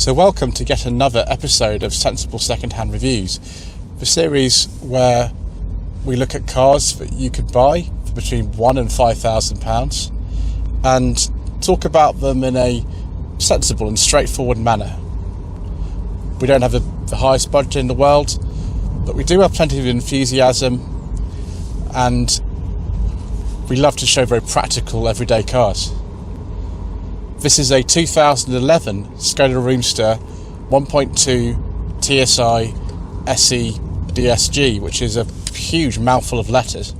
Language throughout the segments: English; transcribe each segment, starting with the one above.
So welcome to yet another episode of Sensible Secondhand Reviews, the series where we look at cars that you could buy for between £1,000 and £5,000 and talk about them in a sensible and straightforward manner. We don't have the highest budget in the world, but we do have plenty of enthusiasm, and we love to show very practical everyday cars. This is a 2011 Skoda Roomster 1.2 TSI SE DSG, which is a huge mouthful of letters.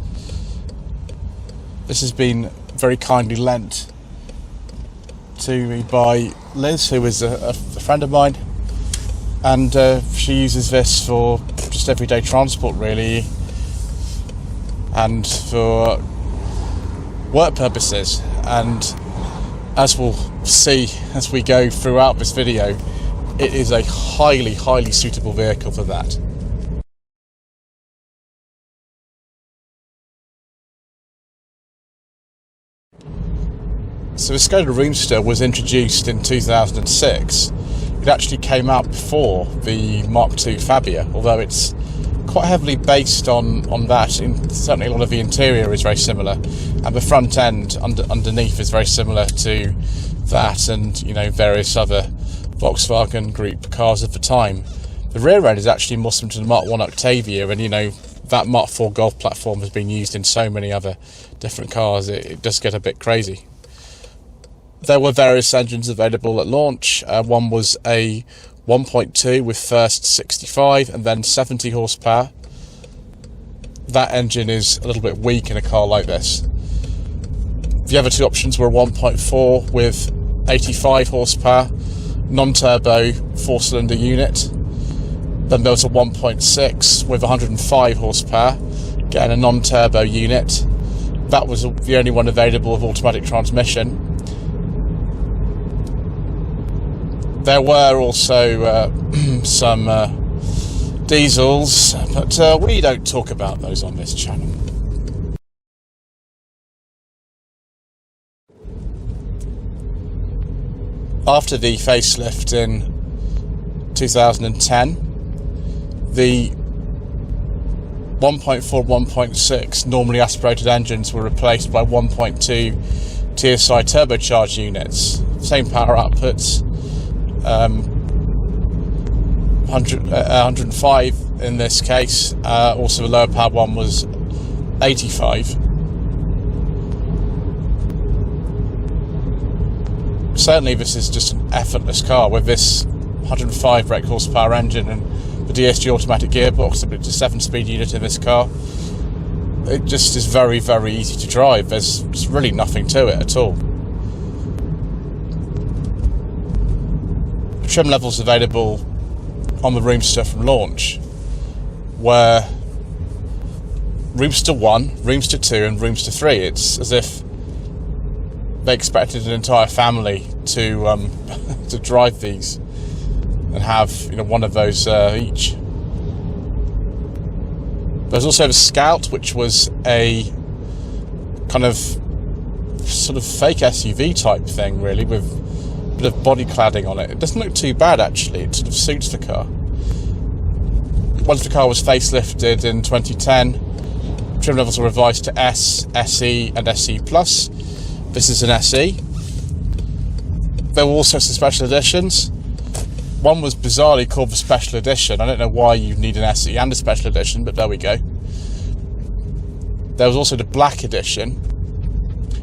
This has been very kindly lent to me by Liz, who is a friend of mine, and she uses this for just everyday transport really, and for work purposes. And as we'll see as we go throughout this video, it is a highly suitable vehicle for that. So the Skoda Roomster was introduced in 2006. It actually came out before the Mark II Fabia, although it's quite heavily based on that. Certainly a lot of the interior is very similar, and the front end underneath is very similar to that and, you know, various other Volkswagen Group cars of the time. The rear end is actually more similar to the Mark I Octavia, and, you know, that Mark IV Golf platform has been used in so many other different cars. It does get a bit crazy. There were various engines available at launch. One was a 1.2 with first 65 and then 70 horsepower. That engine is a little bit weak in a car like this. The other two options were a 1.4 with 85 horsepower, non-turbo 4-cylinder unit. Then there was a 1.6 with 105 horsepower, again a non-turbo unit. That was the only one available with automatic transmission. There were also some diesels, but we don't talk about those on this channel. After the facelift in 2010, the 1.4, 1.6 normally aspirated engines were replaced by 1.2 TSI turbocharged units, same power outputs. 105 in this case. Also the lower power one was 85. Certainly this is just an effortless car with this 105 brake horsepower engine and the DSG automatic gearbox. It's a 7-speed unit in this car. It just is very easy to drive. There's just really nothing to it at all. Trim levels available on the Roomster from launch were Roomster 1, Roomster 2 and Roomster 3. It's as if they expected an entire family to to drive these and have, you know, one of those each. There's also the Scout, which was a kind of sort of fake SUV type thing really, with bit of body cladding on it. It doesn't look too bad actually. It sort of suits the car. Once the car was facelifted in 2010, trim levels were revised to S, SE and SE Plus. This is an SE. There were also some special editions. One was bizarrely called the Special Edition. I don't know why you need an SE and a Special Edition, but there we go. There was also the Black Edition,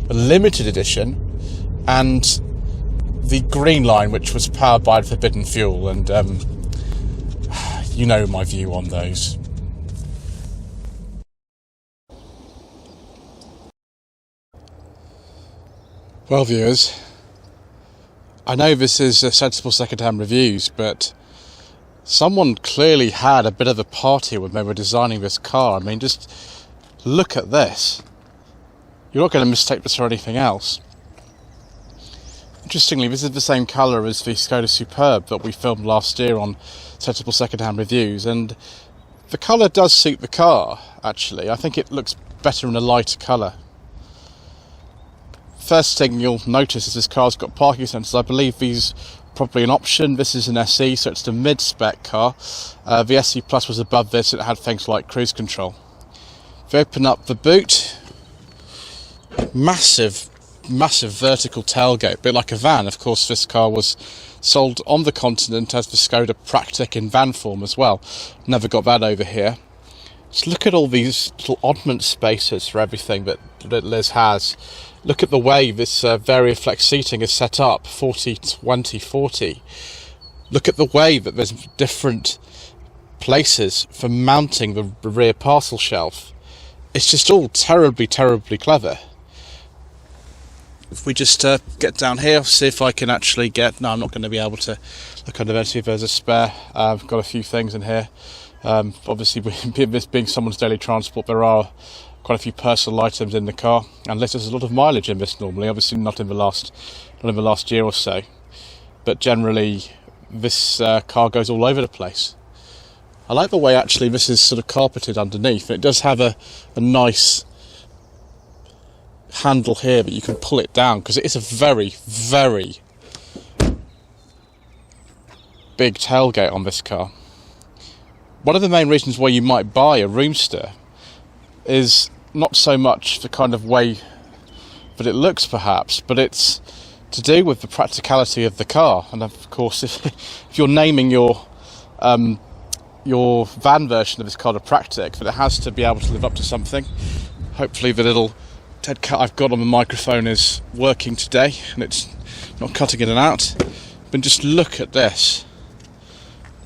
a Limited Edition, and the green line, which was powered by the forbidden fuel, and you know my view on those. Well, viewers, I know this is Sensible Secondhand Reviews, but someone clearly had a bit of a party when they were designing this car. I mean, just look at this. You're not going to mistake this for anything else. Interestingly, this is the same colour as the Skoda Superb that we filmed last year on Sensible Secondhand Reviews, and the colour does suit the car, actually. I think it looks better in a lighter colour. First thing you'll notice is this car's got parking sensors. I believe these probably an option. This is an SE, so it's the mid-spec car. The SE Plus was above this, it had things like cruise control. If you open up the boot, massive vertical tailgate, a bit like a van. Of course, this car was sold on the continent as the Skoda Practic in van form as well. Never got that over here. Just look at all these little oddment spaces for everything that Liz has. Look at the way this Variaflex seating is set up, 40, 20, 40. Look at the way that there's different places for mounting the rear parcel shelf. It's just all terribly clever. If we just get down here, see if I can actually get... No, I'm not going to be able to look under there, see if there's a spare. I've got a few things in here. Obviously, this being someone's daily transport, there are quite a few personal items in the car, and there's a lot of mileage in this normally. Obviously, not in the last year or so, but generally, this car goes all over the place. I like the way actually this is sort of carpeted underneath. It does have a nice handle here that you can pull it down, because it is a very big tailgate on this car. One of the main reasons why you might buy a Roomster is not so much the kind of way that it looks perhaps, but it's to do with the practicality of the car. And of course, if you're naming your van version of this car a Practic, that it has to be able to live up to something. Hopefully the little dead cut I've got on the microphone is working today and it's not cutting in and out. But just look at this.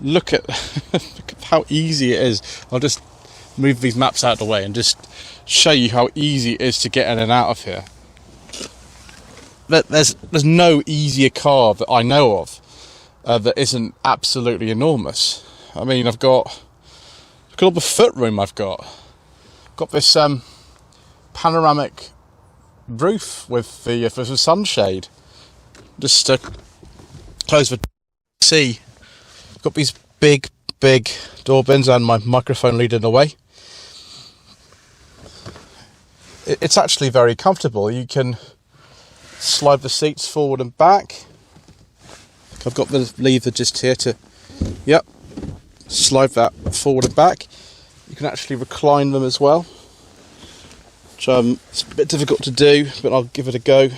Look at how easy it is. I'll just move these maps out of the way and just show you how easy it is to get in and out of here. There's no easier car that I know of that isn't absolutely enormous. I mean, look at all the footroom I've got. Got this panoramic roof with the sunshade. Just to close the see. Got these big door bins and my microphone leading the way. It's actually very comfortable. You can slide the seats forward and back. I've got the lever just here to, slide that forward and back. You can actually recline them as well, which it's a bit difficult to do, but I'll give it a go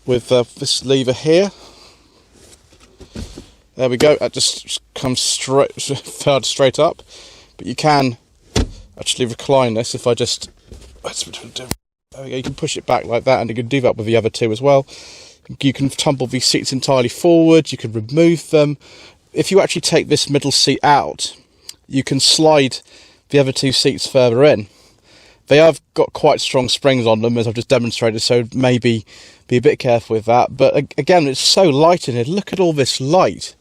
with this lever here. There we go. That just comes straight up, but you can actually recline this. If I just, there we go. You can push it back like that, and you can do that with the other two as well. You can tumble these seats entirely forward. You can remove them. If you actually take this middle seat out, you can slide the other two seats further in. They have got quite strong springs on them, as I've just demonstrated, so maybe be a bit careful with that. But again, it's so light in here. Look at all this light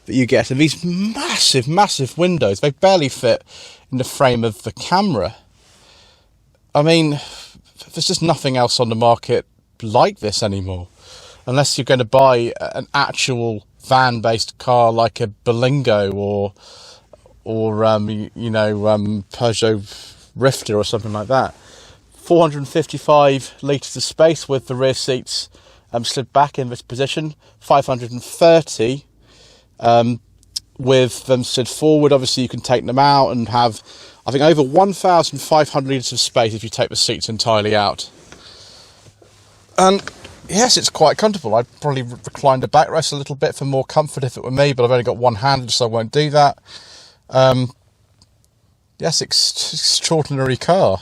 that you get, and these massive windows. They barely fit in the frame of the camera. I mean, there's just nothing else on the market like this anymore, unless you're going to buy an actual van-based car like a Berlingo or Peugeot Rifter or something like that. 455 litres of space with the rear seats slid back in this position. 530 with them slid forward. Obviously you can take them out and have, I think, over 1,500 litres of space if you take the seats entirely out. And yes, it's quite comfortable. I'd probably recline the backrest a little bit for more comfort if it were me, but I've only got one hand, so I won't do that. Yes, extraordinary car.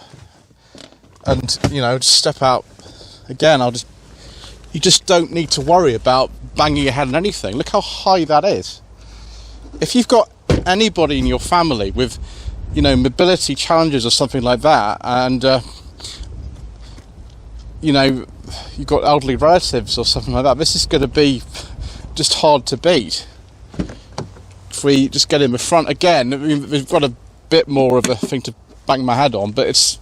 And, just step out again. You just don't need to worry about banging your head on anything. Look how high that is. If you've got anybody in your family with, mobility challenges or something like that, and, you've got elderly relatives or something like that, this is going to be just hard to beat. If we just get in the front again, we've got a bit more of a thing to bang my head on, but it's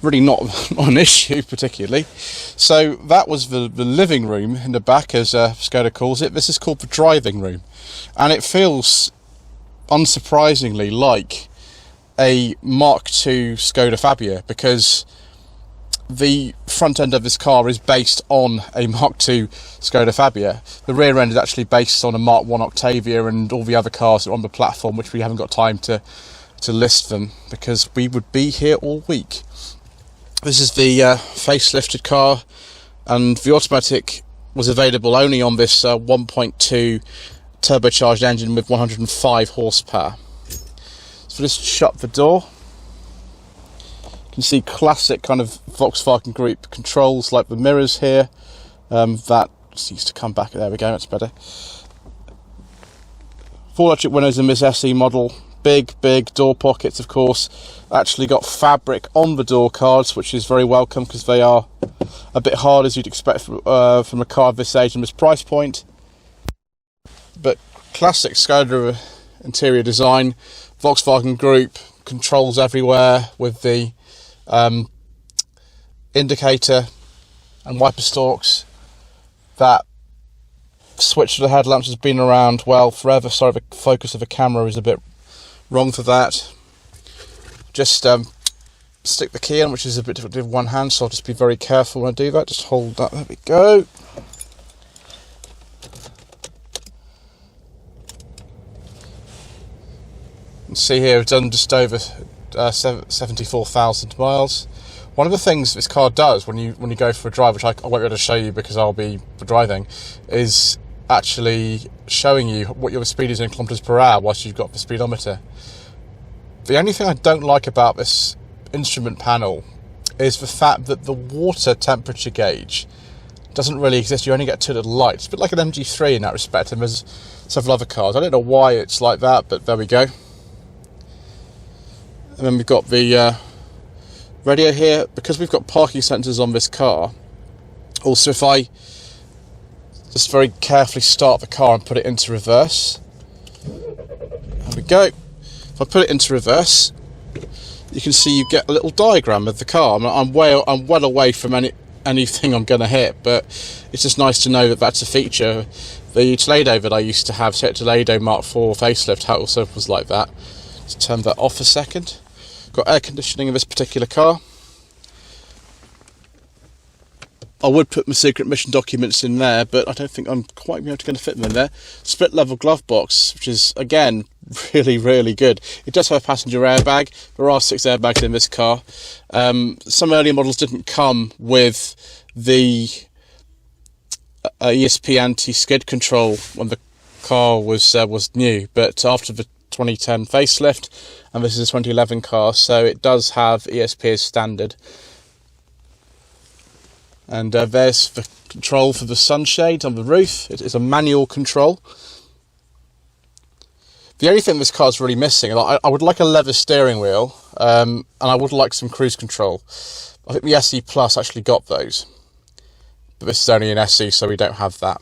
really not an issue particularly. So that was the living room in the back, as Skoda calls it. This is called the driving room, and it feels unsurprisingly like a Mark II Skoda Fabia, because the front end of this car is based on a Mark II Skoda Fabia. The rear end is actually based on a Mark I Octavia and all the other cars that are on the platform, which we haven't got time to list them because we would be here all week. This is the facelifted car, and the automatic was available only on this 1.2 turbocharged engine with 105 horsepower. So just shut the door. You can see classic kind of Volkswagen Group controls, like the mirrors here. That used to come back. There we go, that's better. Full electric windows in this SE model. Big door pockets, of course. Actually got fabric on the door cards, which is very welcome because they are a bit hard, as you'd expect from a car of this age and this price point. But classic Skoda interior design, Volkswagen Group controls everywhere with the indicator and wiper stalks. That switch to the headlamps has been around, well, forever. Sorry, the focus of the camera is a bit wrong for that. Just stick the key in, which is a bit difficult to do with one hand, so I'll just be very careful when I do that. Just hold that, there we go. You can see here, it's done just over 74,000 miles. One of the things this car does when you go for a drive, which I won't be able to show you because I'll be driving, is actually showing you what your speed is in kilometers per hour whilst you've got the speedometer. The only thing I don't like about this instrument panel is the fact that the water temperature gauge doesn't really exist. You only get two little lights, a bit like an MG3 in that respect, and there's several other cars. I don't know why it's like that, but there we go. And then we've got the radio here. Because we've got parking sensors on this car, also if I just very carefully start the car and put it into reverse, there we go. If I put it into reverse, you can see you get a little diagram of the car. I'm well away from anything I'm going to hit, but it's just nice to know that that's a feature. The Toledo that I used to have, Toledo Mark IV facelift, how it also was like that. Let's turn that off a second. Got air conditioning in this particular car. I would put my secret mission documents in there, but I don't think I'm quite going to fit them in there. Split level glove box, which is, again, really good. It does have a passenger airbag. There are 6 airbags in this car. Some earlier models didn't come with the ESP anti-skid control when the car was new, but after the 2010 facelift, and this is a 2011 car, so it does have ESP as standard. And there's the control for the sunshade on the roof. It is a manual control. The only thing this car is really missing, I would like a leather steering wheel, and I would like some cruise control. I think the SE Plus actually got those, but this is only an SE, so we don't have that.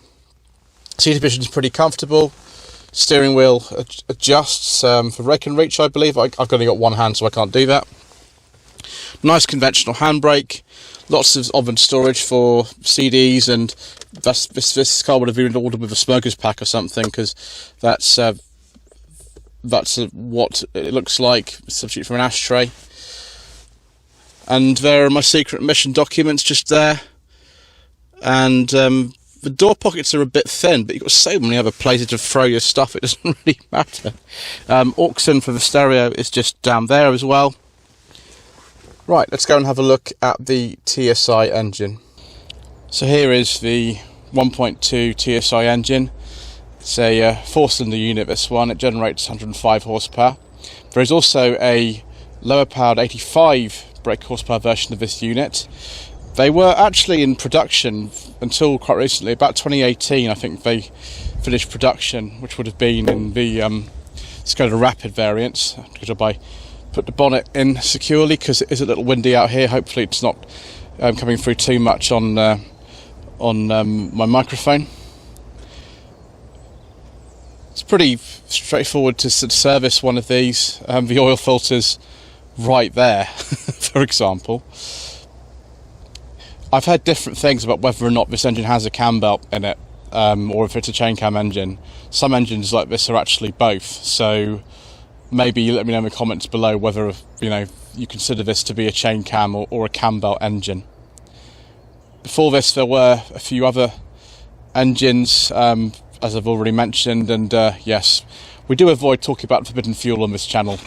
Seat position is pretty comfortable. Steering wheel adjusts for rake and reach, I believe. I've only got one hand, so I can't do that. Nice conventional handbrake. Lots of oven storage for CDs, and this car would have been ordered with a smoker's pack or something, because that's what it looks like, substitute for an ashtray. And there are my secret mission documents just there. And the door pockets are a bit thin, but you've got so many other places to throw your stuff, it doesn't really matter. Aux in for the stereo is just down there as well. Right, let's go and have a look at the TSI engine. So here is the 1.2 TSI engine. It's a 4-cylinder unit, this one. It generates 105 horsepower. There is also a lower powered 85 brake horsepower version of this unit. They were actually in production until quite recently, about 2018 I think they finished production, which would have been in the Skoda Rapid variants. I put the bonnet in securely because it is a little windy out here. Hopefully it's not coming through too much on my microphone. It's pretty straightforward to service one of these. The oil filter's right there, for example. I've heard different things about whether or not this engine has a cam belt in it, or if it's a chain cam engine. Some engines like this are actually both, so maybe you let me know in the comments below whether you consider this to be a chain cam or a cam belt engine. Before this there were a few other engines, as I've already mentioned, and yes, we do avoid talking about forbidden fuel on this channel.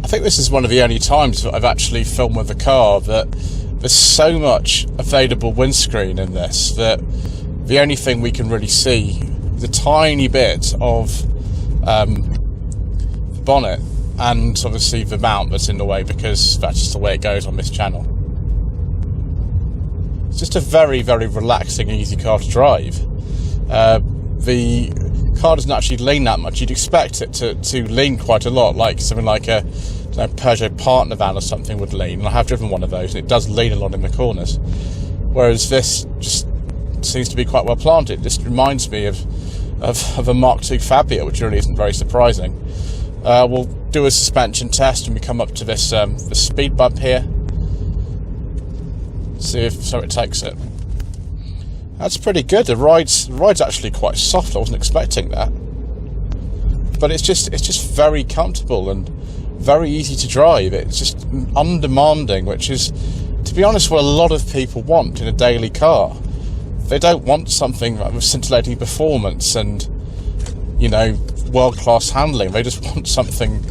I think this is one of the only times that I've actually filmed with a car that there's so much available windscreen in this that the only thing we can really see is a tiny bit of the bonnet, and obviously the mount that's in the way, because that's just the way it goes on this channel. It's just a very, very relaxing, easy car to drive. The car doesn't actually lean that much. You'd expect it to lean quite a lot, like something like a Peugeot partner van or something would lean, and I have driven one of those, and it does lean a lot in the corners, whereas this just seems to be quite well planted. It just reminds me of a Mark II Fabia, which really isn't very surprising. We'll do a suspension test when we come up to this the speed bump here, see if it takes it. That's pretty good. The ride's actually quite soft. I wasn't expecting that, but it's just very comfortable and very easy to drive. It's just undemanding, which is, to be honest, what a lot of people want in a daily car. They don't want something with scintillating performance and, you know, world-class handling. They just want something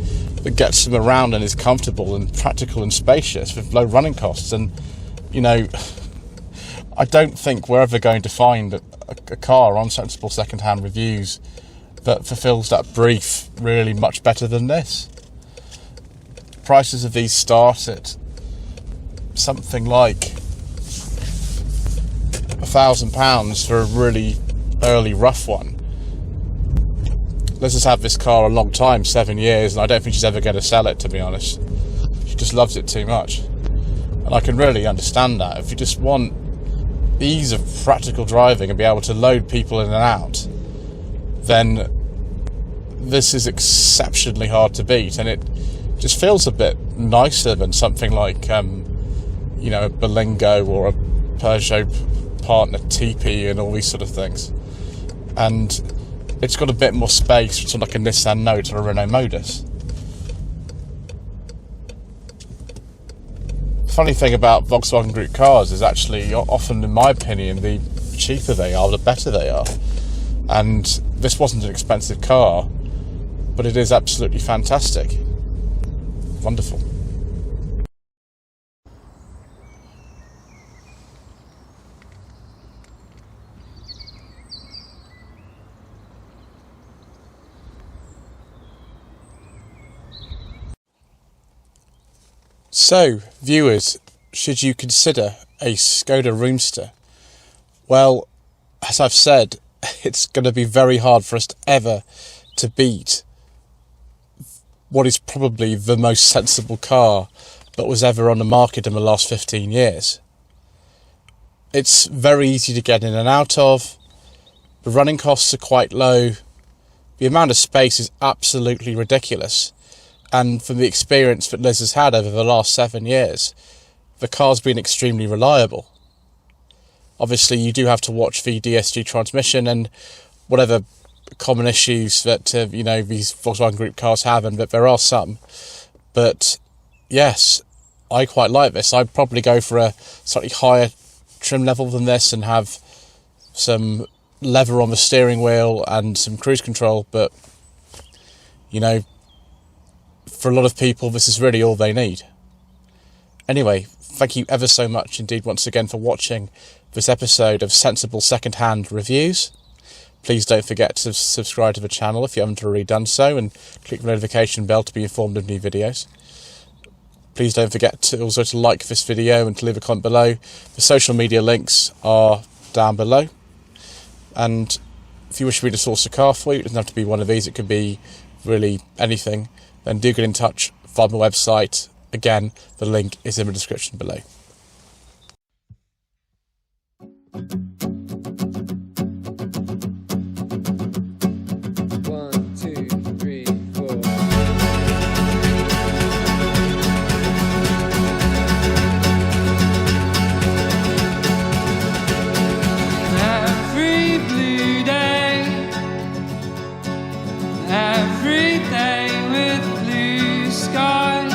that gets them around and is comfortable and practical and spacious with low running costs. And, you know, I don't think we're ever going to find a car on Sensible Secondhand Reviews that fulfills that brief really much better than this. Prices of these start at something like £1,000 for a really early rough one. Liz has had this car a long time, 7 years, and I don't think she's ever going to sell it, to be honest. She just loves it too much, and I can really understand that. If you just want ease of practical driving and be able to load people in and out, then this is exceptionally hard to beat, and it just feels a bit nicer than something like you know, a Berlingo or a Peugeot partner TP and all these sort of things. And it's got a bit more space, sort of like a Nissan Note or a Renault Modus. The funny thing about Volkswagen Group cars is actually, often in my opinion, the cheaper they are, the better they are. And this wasn't an expensive car, but it is absolutely fantastic. Wonderful. So, viewers, should you consider a Skoda Roomster? Well, as I've said, it's going to be very hard for us ever to beat what is probably the most sensible car that was ever on the market in the last 15 years. It's very easy to get in and out of. The running costs are quite low. The amount of space is absolutely ridiculous. And from the experience that Liz has had over the last 7 years, the car's been extremely reliable. Obviously, you do have to watch the DSG transmission and whatever common issues that you know, these Volkswagen Group cars have, and that there are some. But yes, I quite like this. I'd probably go for a slightly higher trim level than this and have some lever on the steering wheel and some cruise control, but you know, for a lot of people this is really all they need. Anyway, thank you ever so much indeed once again for watching this episode of Sensible Secondhand Reviews. Please don't forget to subscribe to the channel if you haven't already done so, and click the notification bell to be informed of new videos. Please don't forget to also to like this video and to leave a comment below. The social media links are down below. And if you wish me to source a car for you, it doesn't have to be one of these, it could be really anything, then do get in touch via my website. Again, the link is in the description below. sky.